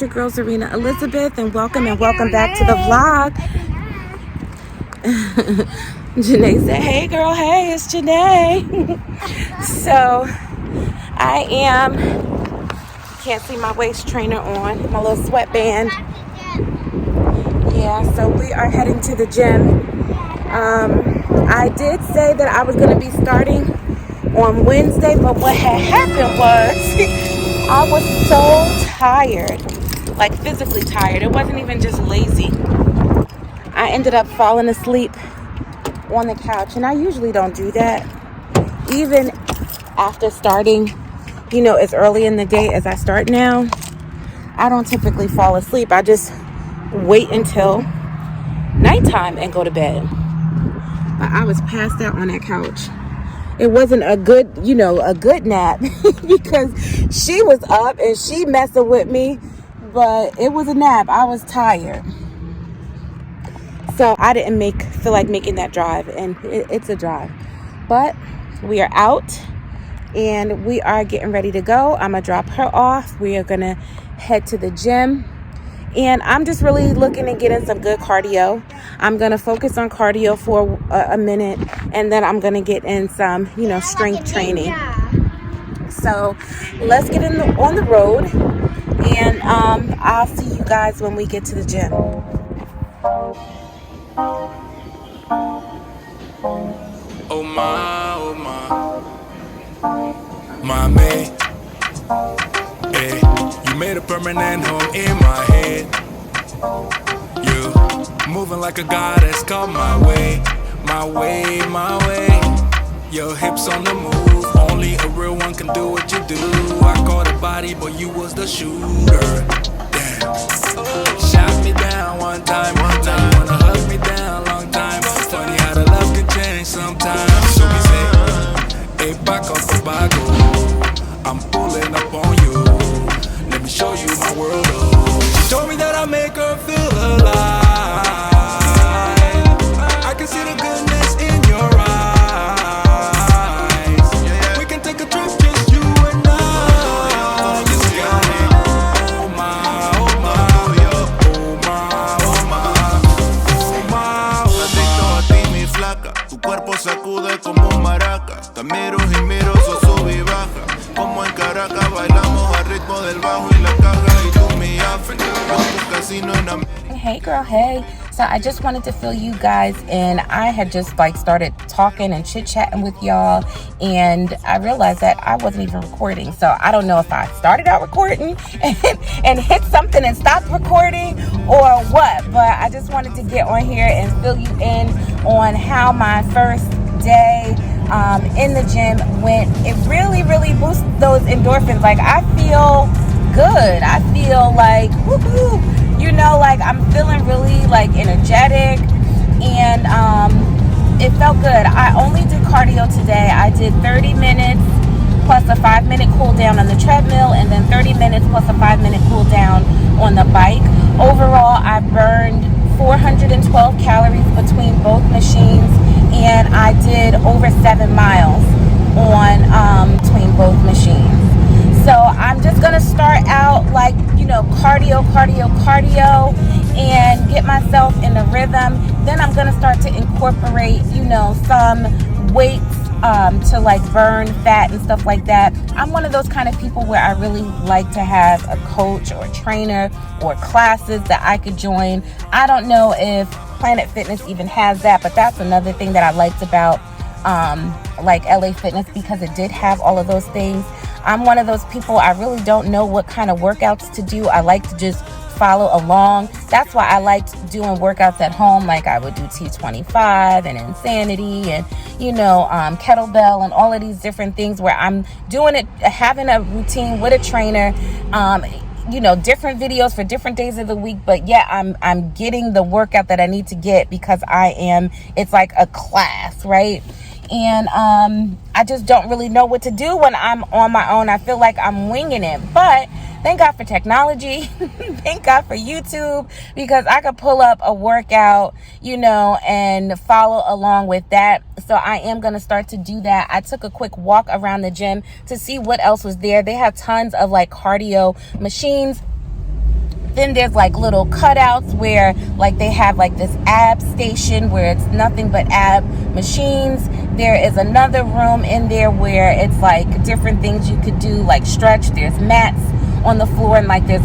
your girl Zarinah Elizabeth, and welcome back to the vlog. Janaé said, hey girl, hey, it's Janaé. So I am, can't see my waist trainer on, my little sweatband. Yeah, so we are heading to the gym. I did say that I was going to be starting on Wednesday, but what had happened was I was so tired, like physically tired. It wasn't even just lazy. I ended up falling asleep on the couch, and I usually don't do that. Even after starting, you know, as early in the day as I start now, I don't typically fall asleep. I just wait until nighttime and go to bed. But I was passed out on that couch. It wasn't a good, a good nap because she was up and she messing with me, but it was a nap. I was tired. So I didn't feel like making that drive, and it's a drive. But we are out and we are getting ready to go. I'm going to drop her off. We are going to head to the gym. And I'm just really looking to get in some good cardio. I'm going to focus on cardio for a minute, and then I'm going to get in some, strength training. So let's get on the road, and I'll see you guys when we get to the gym. Oh my mate, hey, you made a permanent home in my head. You moving like a goddess, come my way. Your hips on the move, only a real one can do what you do. I caught a body, but you was the shooter. Damn, shot me down one time. Now you wanna hug me down, long time. Funny how the love can change sometimes. So we say, hey, back off the bago. I'm pulling up on you. Let me show you my world. She told me that I make her feel alive. I can see the goodness in your eyes. We can take a trip, just you and I. Just got it. Oh my. Adicto a ti, mi flaca. Tu cuerpo sacude como un maraca. Te miro y miro, so sube y baja. Como en Caracas bailamos al ritmo del bajo y la caja. Y tú mi África, con tu casino en América. Hey girl, hey. So I just wanted to fill you guys in. I had just started talking and chit-chatting with y'all, and I realized that I wasn't even recording. So I don't know if I started out recording and hit something and stopped recording or what, but I just wanted to get on here and fill you in on how my first day in the gym went. It really boosts those endorphins. Like, I feel good. I feel like woohoo. Like I'm feeling really energetic, and it felt good. I only did cardio today. I did 30 minutes plus a 5-minute cool down on the treadmill, and then 30 minutes plus a 5-minute cool down on the bike. Overall, I burned 412 calories between both machines, and I did over 7 miles on between both machines. So I'm just gonna start out cardio and get myself in a rhythm. Then I'm gonna start to incorporate some weights to burn fat and stuff like that. I'm one of those kind of people where I really like to have a coach or trainer or classes that I could join. I don't know if Planet Fitness even has that, but that's another thing that I liked about LA Fitness, because it did have all of those things. I'm one of those people, I really don't know what kind of workouts to do. I like to just follow along. That's why I liked doing workouts at home. Like I would do T25 and Insanity and, kettlebell and all of these different things where I'm doing it, having a routine with a trainer, different videos for different days of the week. But yeah, I'm getting the workout that I need to get because it's like a class, right? And I just don't really know what to do when I'm on my own. I feel like I'm winging it. But thank God for technology. Thank God for YouTube, because I could pull up a workout, and follow along with that. So I am going to start to do that. I took a quick walk around the gym to see what else was there. They have tons of cardio machines. Then there's like little cutouts where like they have like this ab station where it's nothing but ab machines. There is another room in there where it's like different things you could do, like stretch. There's mats on the floor, and like there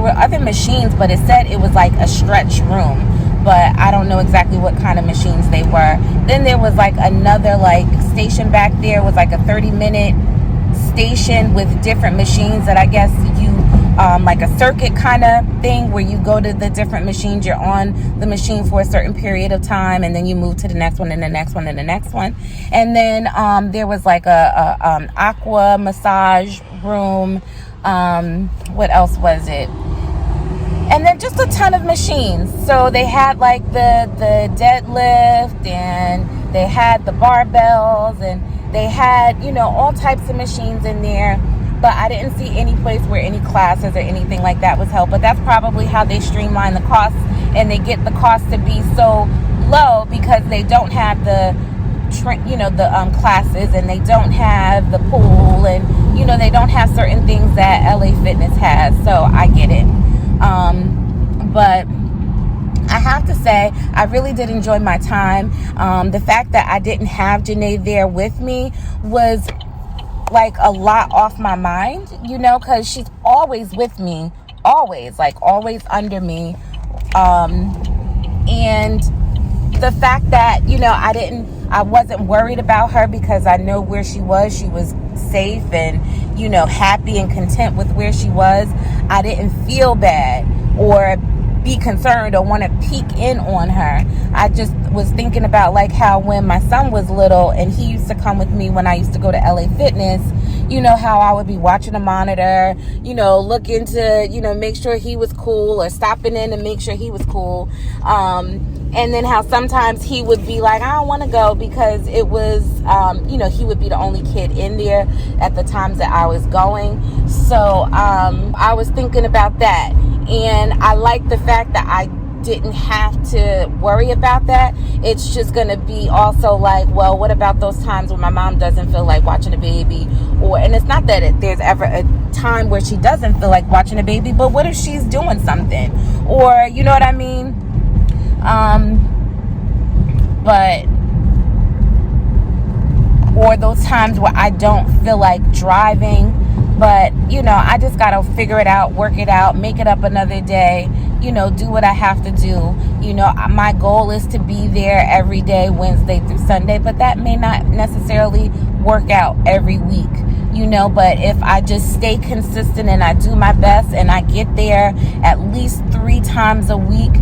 were other machines, but it said it was like a stretch room, but I don't know exactly what kind of machines they were. Then there was like another like station back there, was like a 30-minute station with different machines that I guess you like a circuit kind of thing where you go to the different machines. You're on the machine for a certain period of time, and then you move to the next one and the next one and the next one. And then there was like a aqua massage room. What else was it? And then just a ton of machines. So they had like the deadlift, and they had the barbells, and they had, you know, all types of machines in there. But I didn't see any place where any classes or anything like that was held. But that's probably how they streamline the costs, and they get the cost to be so low because they don't have the classes, and they don't have the pool, and, you know, they don't have certain things that LA Fitness has. So I get it. But I have to say, I really did enjoy my time. The fact that I didn't have Janaé there with me was like a lot off my mind, you know, because she's always with me, always under me. And the fact that, you know, I wasn't worried about her because I know where she was. She was safe and, you know, happy and content with where she was. I didn't feel bad or be concerned or want to peek in on her. I just was thinking about like how when my son was little and he used to come with me when I used to go to LA Fitness, you know, how I would be watching a monitor, you know, looking to, you know, make sure he was cool, or stopping in to make sure he was cool. And then how sometimes he would be like, I don't want to go because it was, you know, he would be the only kid in there at the times that I was going. So I was thinking about that. And I like the fact that I didn't have to worry about that. It's just going to be also like, well, what about those times when my mom doesn't feel like watching a baby? And it's not that there's ever a time where she doesn't feel like watching a baby, but what if she's doing something? Or, you know what I mean? Or those times where I don't feel like driving, but, you know, I just got to figure it out, work it out, make it up another day, you know, do what I have to do. You know, my goal is to be there every day, Wednesday through Sunday, but that may not necessarily work out every week, you know, but if I just stay consistent and I do my best and I get there at least 3 times a week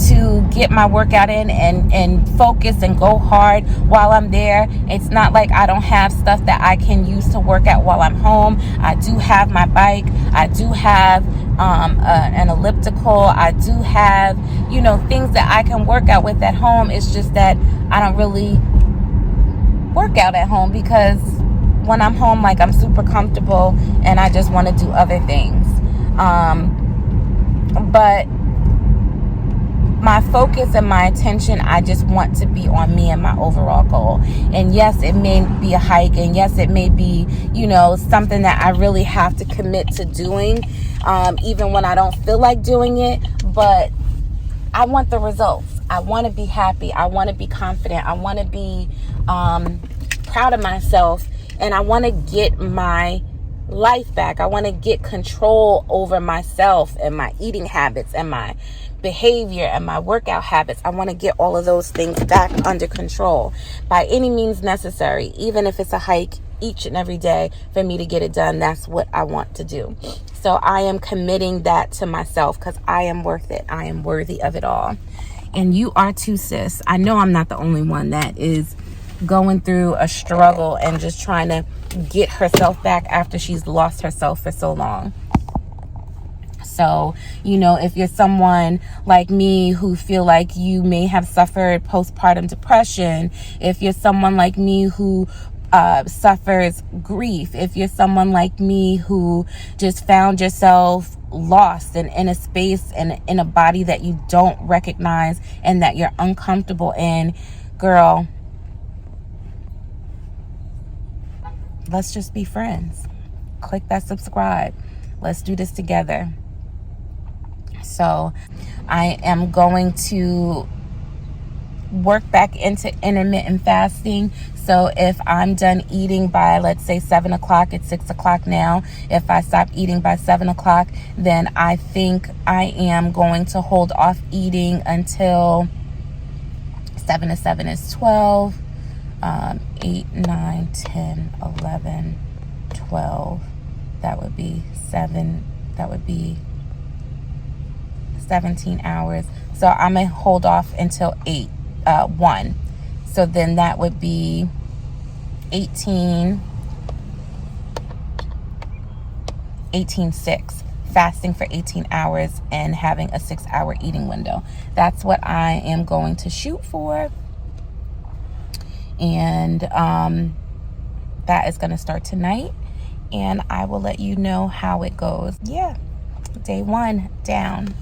to get my workout in and focus and go hard while I'm there. It's not like I don't have stuff that I can use to work out while I'm home. I do have my bike. I do have an elliptical. I do have, you know, things that I can work out with at home. It's just that I don't really work out at home because when I'm home, like, I'm super comfortable and I just want to do other things. But my focus and my attention, I just want to be on me and my overall goal. And yes, it may be a hike, and yes, it may be, you know, something that I really have to commit to doing, even when I don't feel like doing it. But I want the results. I want to be happy. I want to be confident. I want to be proud of myself, and I want to get my life back. I want to get control over myself and my eating habits and my behavior and my workout habits. I want to get all of those things back under control by any means necessary, even if it's a hike each and every day for me to get it done. That's what I want to do. So I am committing that to myself because I am worth it. I am worthy of it all. And you are too, sis. I know I'm not the only one that is going through a struggle and just trying to get herself back after she's lost herself for so long. So, you know, if you're someone like me who feel like you may have suffered postpartum depression, if you're someone like me who suffers grief, if you're someone like me who just found yourself lost and in a space and in a body that you don't recognize and that you're uncomfortable in, girl, let's just be friends. Click that subscribe. Let's do this together. So I am going to work back into intermittent fasting. So if I'm done eating by, let's say, 7 o'clock, it's 6 o'clock now. If I stop eating by 7 o'clock, then I think I am going to hold off eating until 7 to 7 is 12, 8, 9, 10, 11, 12. That would be 7. That would be 17 hours. So I'm going to hold off until 1. So then that would be 18, 6, fasting for 18 hours and having a 6-hour eating window. That's what I am going to shoot for. And that is going to start tonight. And I will let you know how it goes. Yeah, day 1 down.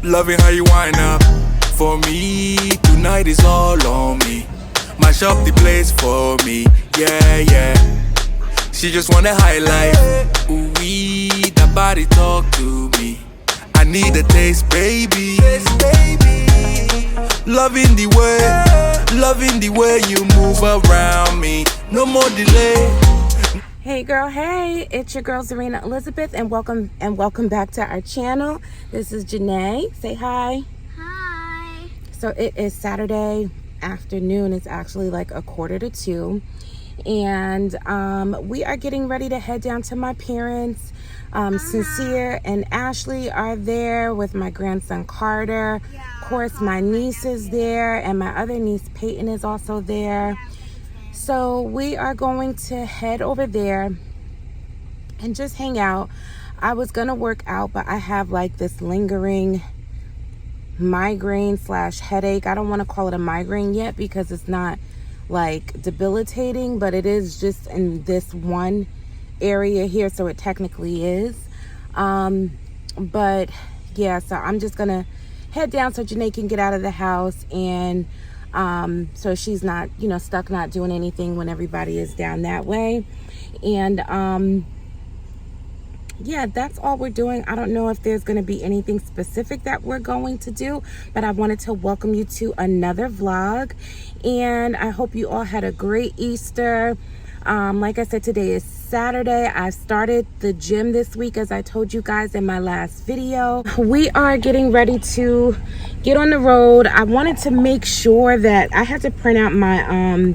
Loving how you wind up for me. Tonight is all on me. Mash up the place for me. Yeah, yeah. She just wanna highlight. Ooh, that body talk to me. I need a taste, baby. Loving the way you move around me. No more delay. Hey girl, hey, it's your girl Zarinah Elizabeth, and welcome back to our channel. This is Janaé. Say hi. Hi. So it is Saturday afternoon. It's actually like 1:45, and we are getting ready to head down to my parents. Sincere and Ashley are there with my grandson Carter. Of course, my niece is there, and my other niece Peyton is also there. So we are going to head over there and just hang out. I was gonna work out, but I have like this lingering migraine / headache. I don't want to call it a migraine yet because it's not like debilitating, but it is just in this one area here, so it technically is. But yeah, so I'm just gonna head down so Janaé can get out of the house, and so she's not, stuck not doing anything when everybody is down that way. And yeah, that's all we're doing. I don't know if there's going to be anything specific that we're going to do, but I wanted to welcome you to another vlog, and I hope you all had a great Easter. Like I said, today is Saturday. I started the gym this week, as I told you guys in my last video. We are getting ready to get on the road. I wanted to make sure that I had to print out my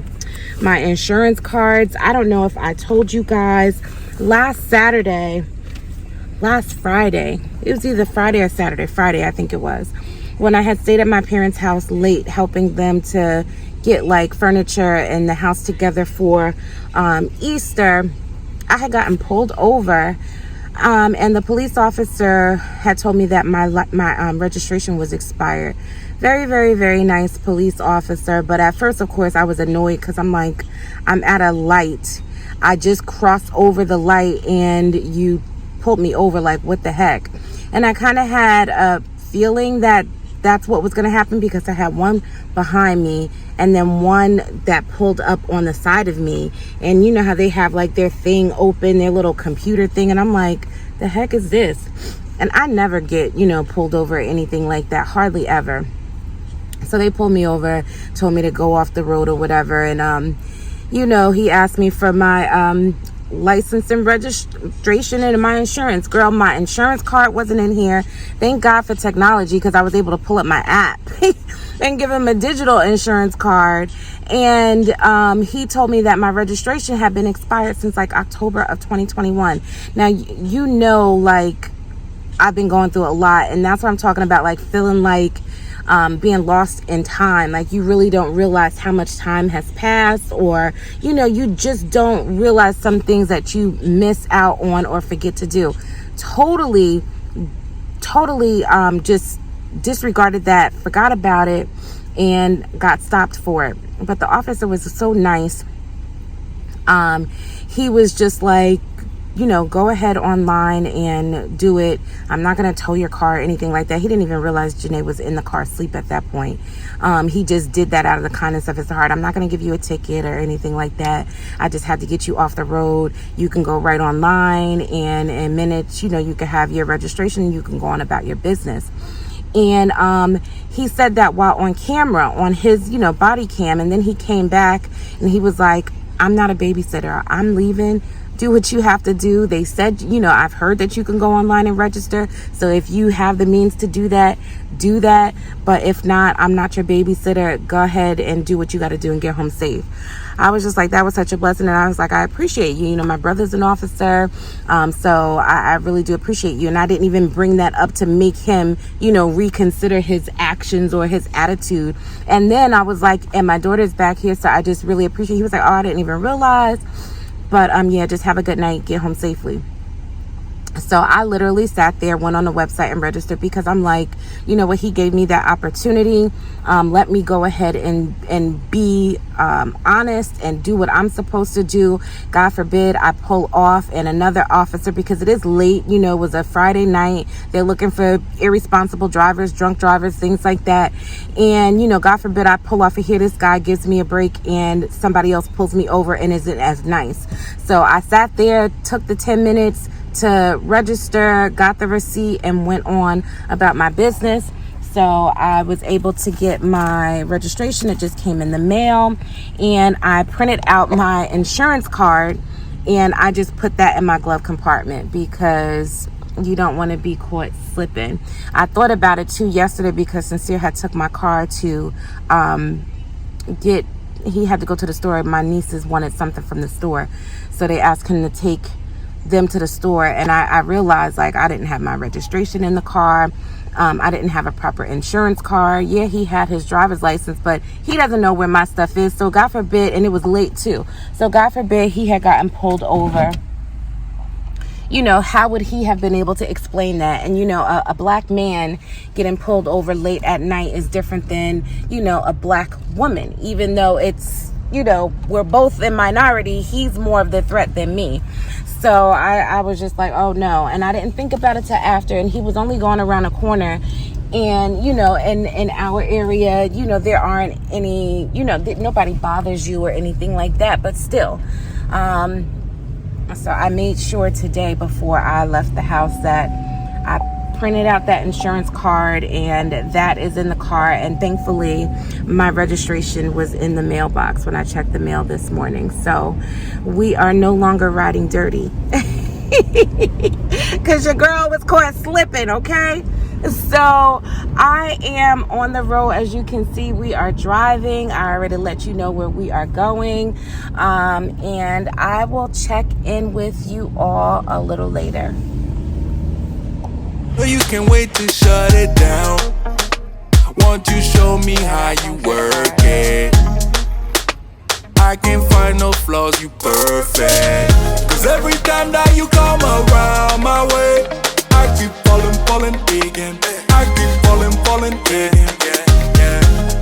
my insurance cards. I don't know if I told you guys last Friday, it was either Friday or Saturday, Friday I think it was, when I had stayed at my parents' house late helping them to get like furniture and the house together for Easter. I had gotten pulled over, and the police officer had told me that my registration was expired. Very, very, very nice police officer, but at first, of course, I was annoyed because I'm like, I'm at a light. I just crossed over the light and you pulled me over, like what the heck? And I kind of had a feeling that that's what was going to happen, because I had one behind me and then one that pulled up on the side of me, and you know how they have like their thing open, their little computer thing, and I'm like, the heck is this? And I never get pulled over or anything like that, hardly ever. So they pulled me over, told me to go off the road or whatever, and he asked me for my license and registration and my insurance. Girl, my insurance card wasn't in here. Thank God for technology, because I was able to pull up my app and give him a digital insurance card. And he told me that my registration had been expired since like October of 2021. Now, like I've been going through a lot, and that's what I'm talking about, like feeling like being lost in time. Like you really don't realize how much time has passed, or you just don't realize some things that you miss out on or forget to do. Totally just disregarded that, forgot about it, and got stopped for it. But the officer was so nice. He was just like, you know, go ahead online and do it. I'm not going to tow your car or anything like that. He didn't even realize Janaé was in the car asleep at that point. He just did that out of the kindness of his heart. I'm not going to give you a ticket or anything like that. I just had to get you off the road. You can go right online, and in minutes, you know, you can have your registration and you can go on about your business. And he said that while on camera, on his, you know, body cam. And then he came back and he was like, I'm not a babysitter. I'm leaving. Do what you have to do. They said, you know, I've heard that you can go online and register. So if you have the means to do that, do that. But if not, I'm not your babysitter. Go ahead and do what you got to do and get home safe. I was just like, that was such a blessing. And I was like, I appreciate you. You know, my brother's an officer. So I really do appreciate you. And I didn't even bring that up to make him, you know, reconsider his actions or his attitude. And then I was like, and my daughter's back here. So I just really appreciate. He was like, oh, I didn't even realize. But yeah, just have a good night. Get home safely. So I literally sat there, went on the website and registered, because I'm like, you know what, he gave me that opportunity. Let me go ahead and be honest and do what I'm supposed to do. God forbid I pull off and another officer, because it is late, you know, it was a Friday night. They're looking for irresponsible drivers, drunk drivers, things like that. And, you know, God forbid I pull off and here this guy gives me a break and somebody else pulls me over and isn't as nice. So I sat there, took the 10 minutes to register, got the receipt, and went on about my business. So I was able to get my registration. It just came in the mail, and I printed out my insurance card, and I just put that in my glove compartment because you don't want to be caught slipping. I thought about it too yesterday because Sincere had took my car to he had to go to the store. My nieces wanted something from the store, so they asked him to take them to the store, and I realized, like, I didn't have my registration in the car. I didn't have a proper insurance card. Yeah, he had his driver's license, but he doesn't know where my stuff is. So God forbid, and it was late too, so God forbid he had gotten pulled over. You know, how would he have been able to explain that? And, you know, a black man getting pulled over late at night is different than, you know, a black woman. Even though it's, you know, we're both in minority, he's more of the threat than me. So I was just like, oh no. And I didn't think about it till after. And he was only going around a corner. And, you know, in our area, you know, there aren't any, you know, nobody bothers you or anything like that. But still, so I made sure today before I left the house that I printed out that insurance card, and that is in the car. And thankfully my registration was in the mailbox when I checked the mail this morning. So we are no longer riding dirty because your girl was caught slipping. Okay, so I am on the road. As you can see, we are driving. I already let you know where we are going, and I will check in with you all a little later. You can wait to shut it down. Won't you show me how you work it? I can't find no flaws, you perfect. Cause every time that you come around my way, I keep falling again. I keep falling again.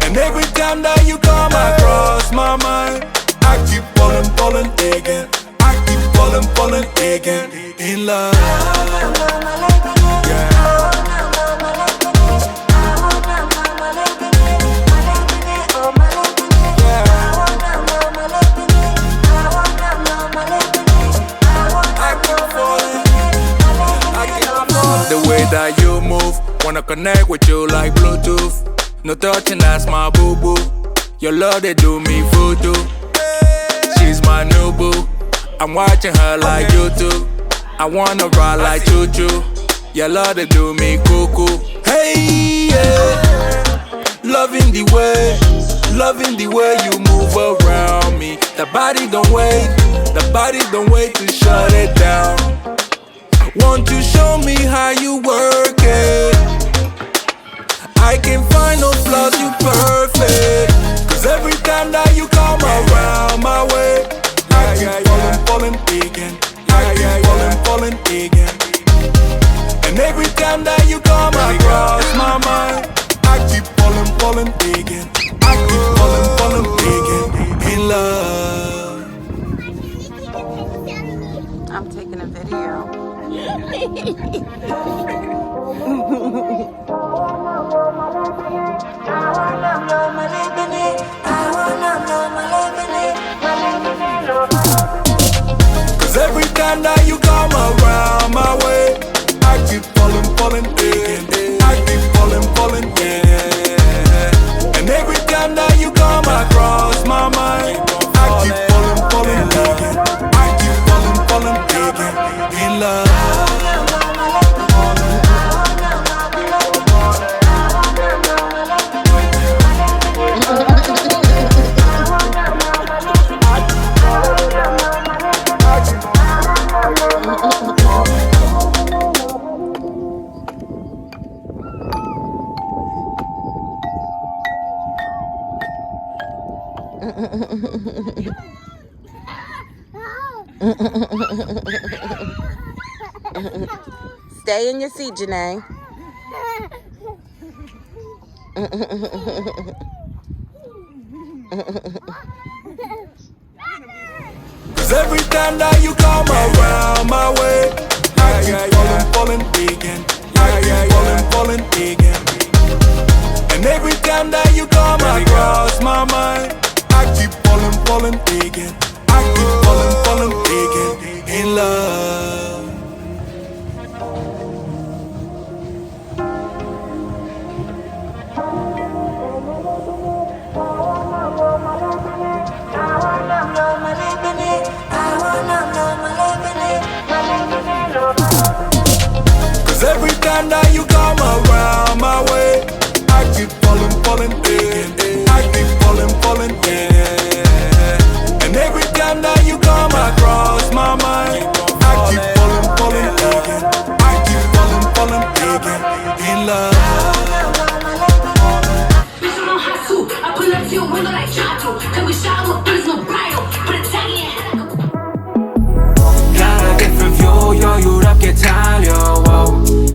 And every time that you come across my mind, I keep falling again. I keep falling again. In love. The way that you move, wanna connect with you like Bluetooth. No touching, that's my boo-boo. Your love, they do me voodoo. She's my new boo. I'm watching her like YouTube. I wanna ride like choo-choo. Your love, they do me cuckoo. Hey, yeah. Loving the way you move around me. The body don't wait to shut it down. Won't you show me how you work it? I can't find no flaws, you perfect. Cause every time that you come around my way, I keep falling again. I keep falling again. And every time that you come across my mind, I keep falling again. I keep falling again. In love. I'm taking a video. Cause every time that you come around my way, I keep falling, yeah. I keep falling, yeah. And every time that you come across my mind, I keep falling, yeah. I keep falling, yeah. In love. Stay in your seat, Janaé. Cause every time that you come around my way, I keep falling, again. I keep falling, again. And every time that you come across my mind, I keep falling, again. I keep falling, again. In love. Cause every time that you come around my way, I keep falling, again. I keep falling, yeah. And every time that you come across my mind, I keep falling, again. I keep falling, again. In love. I pull up to your window like Chato. Can we shower?